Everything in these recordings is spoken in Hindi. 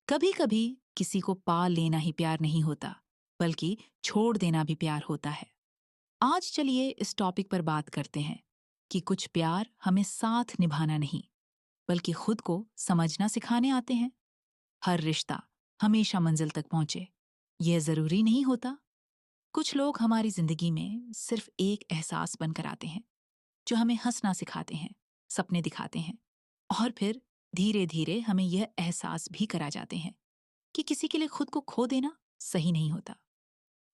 कभी कभी किसी को पा लेना ही प्यार नहीं होता, बल्कि छोड़ देना भी प्यार होता है। आज चलिए इस टॉपिक पर बात करते हैं कि कुछ प्यार हमें साथ निभाना नहीं, बल्कि खुद को समझना सिखाने आते हैं। हर रिश्ता हमेशा मंजिल तक पहुंचे, यह जरूरी नहीं होता। कुछ लोग हमारी जिंदगी में सिर्फ एक एहसास बनकर आते हैं, जो हमें हंसना सिखाते हैं, सपने दिखाते हैं, और फिर धीरे धीरे हमें यह एहसास भी करा जाते हैं कि किसी के लिए खुद को खो देना सही नहीं होता।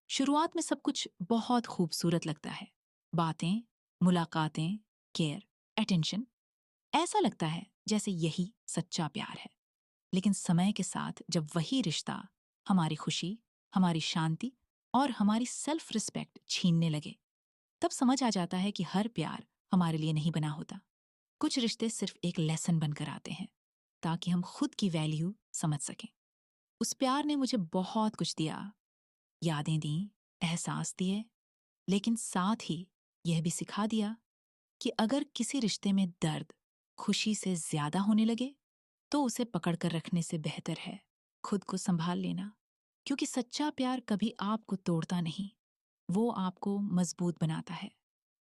शुरुआत में सब कुछ बहुत खूबसूरत लगता है। बातें, मुलाकातें, केयर, अटेंशन, ऐसा लगता है जैसे यही सच्चा प्यार है। लेकिन समय के साथ जब वही रिश्ता हमारी खुशी, हमारी शांति और हमारी सेल्फ रिस्पेक्ट छीनने लगे, तब समझ आ जाता है कि हर प्यार हमारे लिए नहीं बना होता। कुछ रिश्ते सिर्फ एक लेसन बनकर आते हैं, ताकि हम खुद की वैल्यू समझ सकें। उस प्यार ने मुझे बहुत कुछ दिया, यादें दी, एहसास दिए, लेकिन साथ ही यह भी सिखा दिया कि अगर किसी रिश्ते में दर्द खुशी से ज्यादा होने लगे, तो उसे पकड़ कर रखने से बेहतर है खुद को संभाल लेना। क्योंकि सच्चा प्यार कभी आपको तोड़ता नहीं, वो आपको मजबूत बनाता है,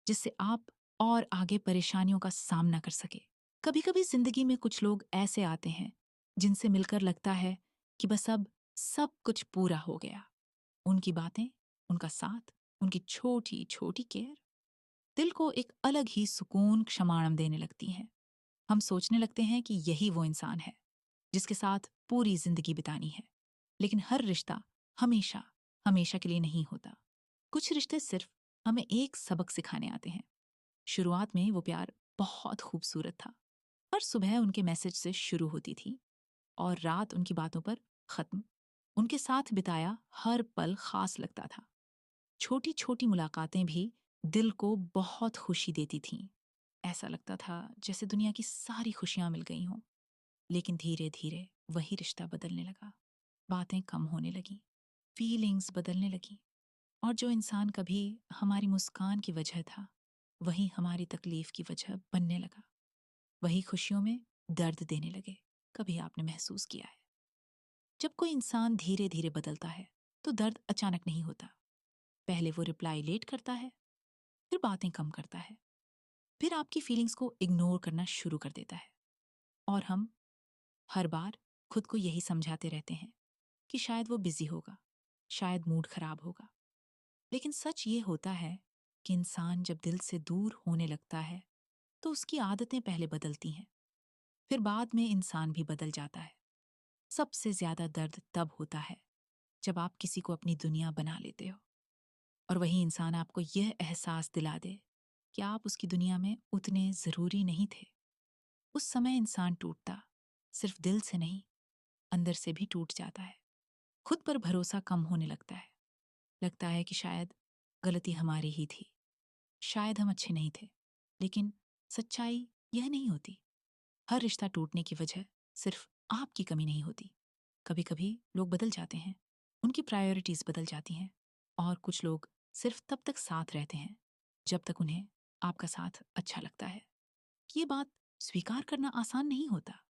जिससे आप और आगे परेशानियों का सामना कर सके। कभी कभी जिंदगी में कुछ लोग ऐसे आते हैं जिनसे मिलकर लगता है कि बस अब सब कुछ पूरा हो गया। उनकी बातें, उनका साथ, उनकी छोटी छोटी केयर दिल को एक अलग ही सुकून क्षमाणम देने लगती हैं। हम सोचने लगते हैं कि यही वो इंसान है जिसके साथ पूरी जिंदगी बितानी है। लेकिन हर रिश्ता हमेशा हमेशा के लिए नहीं होता। कुछ रिश्ते सिर्फ हमें एक सबक सिखाने आते हैं। शुरुआत में वो प्यार बहुत खूबसूरत था। हर सुबह उनके मैसेज से शुरू होती थी और रात उनकी बातों पर खत्म। उनके साथ बिताया हर पल खास लगता था। छोटी छोटी मुलाकातें भी दिल को बहुत खुशी देती थीं। ऐसा लगता था जैसे दुनिया की सारी खुशियां मिल गई हों। लेकिन धीरे धीरे वही रिश्ता बदलने लगा। बातें कम होने लगी, फीलिंग्स बदलने लगी, और जो इंसान कभी हमारी मुस्कान की वजह था, वही हमारी तकलीफ की वजह बनने लगा। वही खुशियों में दर्द देने लगे। कभी आपने महसूस किया है, जब कोई इंसान धीरे धीरे बदलता है, तो दर्द अचानक नहीं होता। पहले वो रिप्लाई लेट करता है, फिर बातें कम करता है, फिर आपकी फीलिंग्स को इग्नोर करना शुरू कर देता है। और हम हर बार खुद को यही समझाते रहते हैं कि शायद वो बिजी होगा, शायद मूड खराब होगा। लेकिन सच ये होता है कि इंसान जब दिल से दूर होने लगता है, तो उसकी आदतें पहले बदलती हैं, फिर बाद में इंसान भी बदल जाता है। सबसे ज्यादा दर्द तब होता है जब आप किसी को अपनी दुनिया बना लेते हो, और वही इंसान आपको यह एहसास दिला दे कि आप उसकी दुनिया में उतने जरूरी नहीं थे। उस समय इंसान टूटता सिर्फ दिल से नहीं, अंदर से भी टूट जाता है। खुद पर भरोसा कम होने लगता है। लगता है कि शायद गलती हमारी ही थी, शायद हम अच्छे नहीं थे। लेकिन सच्चाई यह नहीं होती। हर रिश्ता टूटने की वजह सिर्फ आपकी कमी नहीं होती। कभी कभी लोग बदल जाते हैं, उनकी प्रायोरिटीज बदल जाती हैं, और कुछ लोग सिर्फ तब तक साथ रहते हैं जब तक उन्हें आपका साथ अच्छा लगता है। ये बात स्वीकार करना आसान नहीं होता,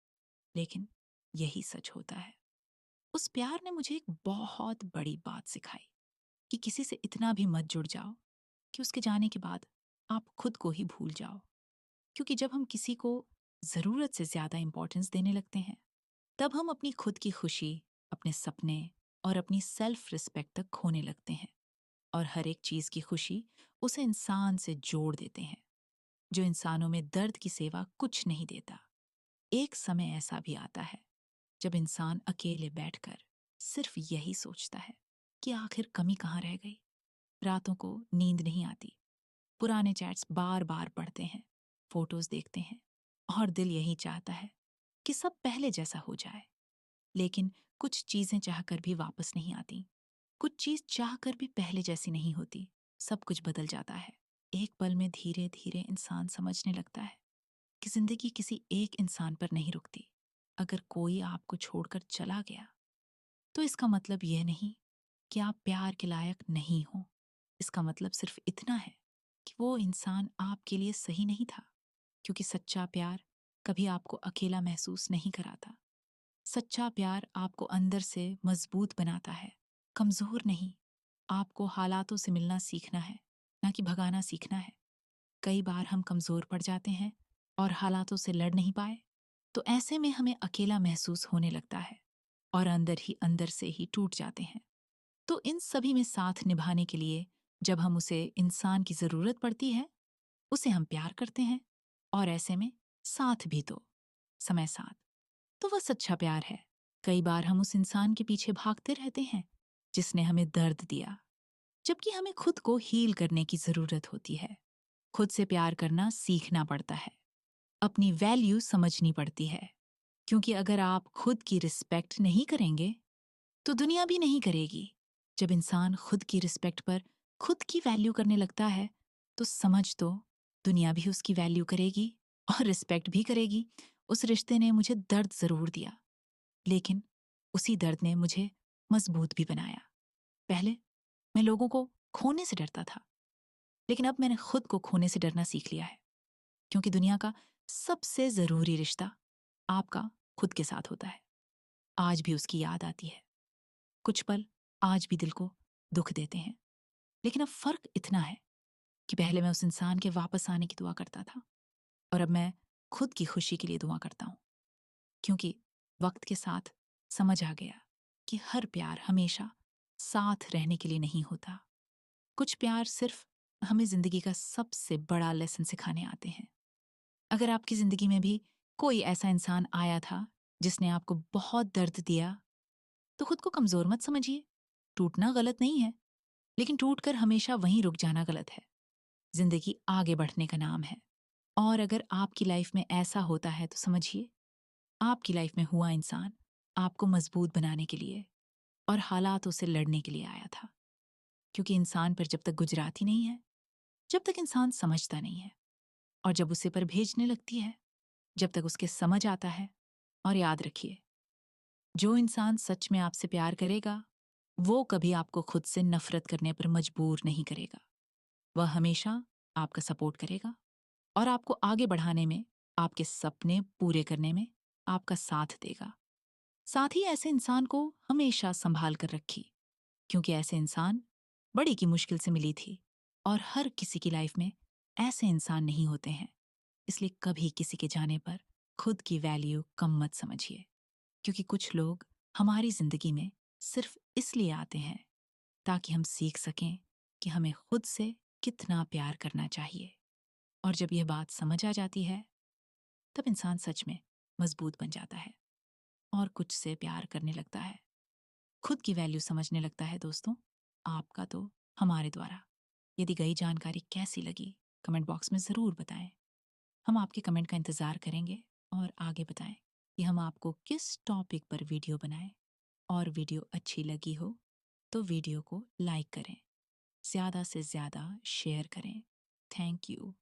लेकिन यही सच होता है। उस प्यार ने मुझे एक बहुत बड़ी बात सिखाई कि किसी से इतना भी मत जुड़ जाओ कि उसके जाने के बाद आप खुद को ही भूल जाओ। क्योंकि जब हम किसी को जरूरत से ज्यादा इंपॉर्टेंस देने लगते हैं, तब हम अपनी खुद की खुशी, अपने सपने और अपनी सेल्फ रिस्पेक्ट तक खोने लगते हैं। और हर एक चीज की खुशी उसे इंसान से जोड़ देते हैं, जो इंसानों में दर्द की सेवा कुछ नहीं देता। एक समय ऐसा भी आता है जब इंसान अकेले बैठकर सिर्फ यही सोचता है कि आखिर कमी कहाँ रह गई। रातों को नींद नहीं आती, पुराने चैट्स बार बार पढ़ते हैं, फोटोज देखते हैं, और दिल यही चाहता है कि सब पहले जैसा हो जाए। लेकिन कुछ चीजें चाहकर भी वापस नहीं आती, कुछ चीज चाहकर भी पहले जैसी नहीं होती। सब कुछ बदल जाता है। एक पल में धीरे धीरे इंसान समझने लगता है कि जिंदगी किसी एक इंसान पर नहीं रुकती। अगर कोई आपको छोड़कर चला गया, तो इसका मतलब यह नहीं कि आप प्यार के लायक नहीं हो। इसका मतलब सिर्फ इतना है कि वो इंसान आपके लिए सही नहीं था। क्योंकि सच्चा प्यार कभी आपको अकेला महसूस नहीं कराता। सच्चा प्यार आपको अंदर से मजबूत बनाता है, कमजोर नहीं। आपको हालातों से मिलना सीखना है, ना कि भगाना सीखना है। कई बार हम कमजोर पड़ जाते हैं और हालातों से लड़ नहीं पाए, तो ऐसे में हमें अकेला महसूस होने लगता है और अंदर से ही टूट जाते हैं। तो इन सभी में साथ निभाने के लिए जब हम उसे इंसान की जरूरत पड़ती है, उसे हम प्यार करते हैं, और ऐसे में साथ भी तो समय साथ, तो वह सच्चा प्यार है। कई बार हम उस इंसान के पीछे भागते रहते हैं जिसने हमें दर्द दिया, जबकि हमें खुद को हील करने की जरूरत होती है। खुद से प्यार करना सीखना पड़ता है, अपनी वैल्यू समझनी पड़ती है, क्योंकि अगर आप खुद की रिस्पेक्ट नहीं करेंगे तो दुनिया भी नहीं करेगी। जब इंसान खुद की रिस्पेक्ट पर खुद की वैल्यू करने लगता है, तो समझ तो दुनिया भी उसकी वैल्यू करेगी और रिस्पेक्ट भी करेगी। उस रिश्ते ने मुझे दर्द जरूर दिया, लेकिन उसी दर्द ने मुझे मजबूत भी बनाया। पहले मैं लोगों को खोने से डरता था, लेकिन अब मैंने खुद को खोने से डरना सीख लिया है, क्योंकि दुनिया का सबसे जरूरी रिश्ता आपका खुद के साथ होता है। आज भी उसकी याद आती है, कुछ पल आज भी दिल को दुख देते हैं, लेकिन अब फर्क इतना है कि पहले मैं उस इंसान के वापस आने की दुआ करता था, और अब मैं खुद की खुशी के लिए दुआ करता हूँ, क्योंकि वक्त के साथ समझ आ गया कि हर प्यार हमेशा साथ रहने के लिए नहीं होता। कुछ प्यार सिर्फ हमें जिंदगी का सबसे बड़ा लेसन सिखाने आते हैं। अगर आपकी जिंदगी में भी कोई ऐसा इंसान आया था जिसने आपको बहुत दर्द दिया, तो खुद को कमजोर मत समझिए। टूटना गलत नहीं है, लेकिन टूटकर हमेशा वहीं रुक जाना गलत है। जिंदगी आगे बढ़ने का नाम है, और अगर आपकी लाइफ में ऐसा होता है तो समझिए, आपकी लाइफ में हुआ इंसान आपको मजबूत बनाने के लिए और हालातों से लड़ने के लिए आया था। क्योंकि इंसान पर जब तक गुजराती नहीं है, जब तक इंसान समझता नहीं है, और जब उसे पर भेजने लगती है, जब तक उसके समझ आता है। और याद रखिए, जो इंसान सच में आपसे प्यार करेगा, वो कभी आपको खुद से नफरत करने पर मजबूर नहीं करेगा। वह हमेशा आपका सपोर्ट करेगा और आपको आगे बढ़ाने में, आपके सपने पूरे करने में आपका साथ देगा। साथ ही ऐसे इंसान को हमेशा संभाल कर रखी, क्योंकि ऐसे इंसान बड़ी की मुश्किल से मिली थी, और हर किसी की लाइफ में ऐसे इंसान नहीं होते हैं। इसलिए कभी किसी के जाने पर खुद की वैल्यू कम मत समझिए, क्योंकि कुछ लोग हमारी जिंदगी में सिर्फ इसलिए आते हैं ताकि हम सीख सकें कि हमें खुद से कितना प्यार करना चाहिए। और जब यह बात समझ आ जाती है, तब इंसान सच में मजबूत बन जाता है और कुछ से प्यार करने लगता है, खुद की वैल्यू समझने लगता है। दोस्तों, आपका तो हमारे द्वारा। यदि गई जानकारी कैसी लगी, कमेंट बॉक्स में ज़रूर बताएं। हम आपके कमेंट का इंतज़ार करेंगे, और आगे बताएं कि हम आपको किस टॉपिक पर वीडियो बनाएं। और वीडियो अच्छी लगी हो तो वीडियो को लाइक करें, ज़्यादा से ज़्यादा शेयर करें। Thank you.